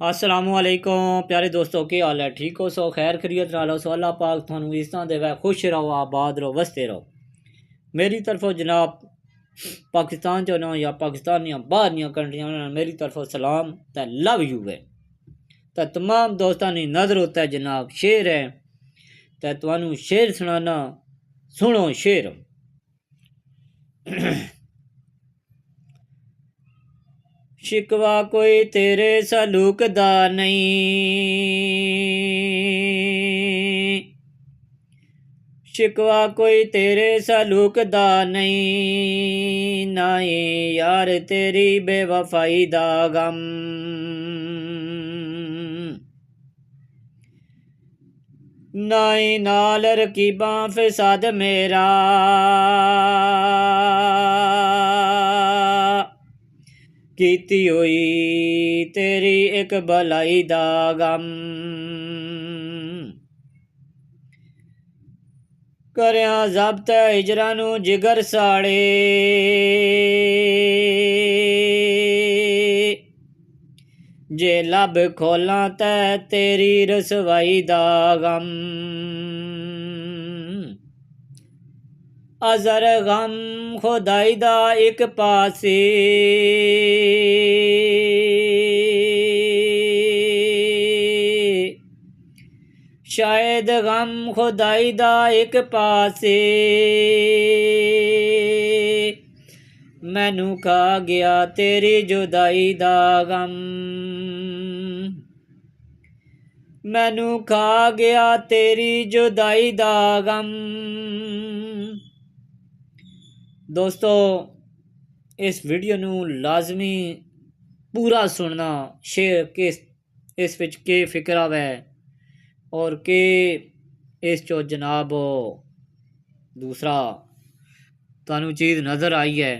असलामुअलैकुम प्यारे दोस्तों, की हाल है? ठीक हो? सो खैर खरीत नालो सो अल्लाह पाक थानू इस तरह देवे, खुश रहो, आबाद रहो, वसते रहो। मेरी तरफों जनाब पाकिस्तान चो ना या पाकिस्तान या बाहर दियां कंट्रियां मेरी तरफों सलाम ते लव यू है। तो तमाम दोस्तों की नज़र होता है जनाब शेर है, तो तुहानू शेर सुनाना, सुनो शेर। शिकवा कोई तेरे सलूक दा नहीं, शिकवा कोई तेरे सलूक दा नहीं, नाई यार तेरी बेवफाई दा गम, नाई नाल रकीबां फिसाद मेरा, कीती होई तेरी एक भलाई दा गम, करया ज़ब्त हिजरा नू जिगर साड़े, जे लब खोलां ते तेरी रसवाई दा गम, अज़र गम खुदाई दा एक पासे, शायद गम खुदाई दा एक पासे, मैनू खा गया तेरी जुदाई दा गम, मैनू खा गया तेरी जुदाई दा गम। दोस्तों इस वीडियो नू लाजमी पूरा सुनना, शेर किस इस विच के फिक्र आवे और के इस चो जनाब दूसरा तुहानू चीज़ नज़र आई है।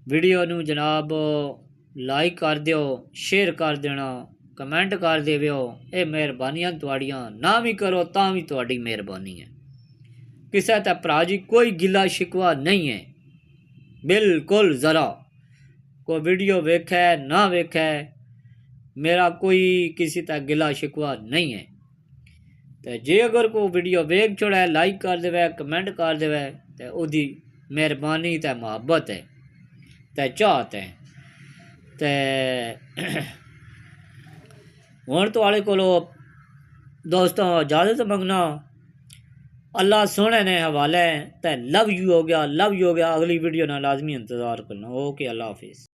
वीडियो नू जनाब लाइक कर दियो, शेयर कर देना, कमेंट कर देवो। ये मेहरबानियां तुहाड़ियां, ना भी करो तां भी तुहाड़ी मेहरबानी है। किसी ते भरा जी कोई गिला शिकवा नहीं है, बिल्कुल ज़रा कोई वीडियो वेखे ना वेखे, मेरा कोई किसी तक गिला शिकवा नहीं है। तो जे अगर कोई वीडियो वेख छोड़ा लाइक कर देवे, कमेंट कर देवे, तो उसकी मेहरबानी ते मुहब्बत है ते चाहत है। तो हुण तुहाड़े कोलों दोस्तों इजाज़त मंगना, अल्लाह सोने ने हवाले। तो लव यू हो गया, लव यू हो गया। अगली वीडियो ना लाजमी इंतज़ार करना। ओके, अल्लाह हाफिज़।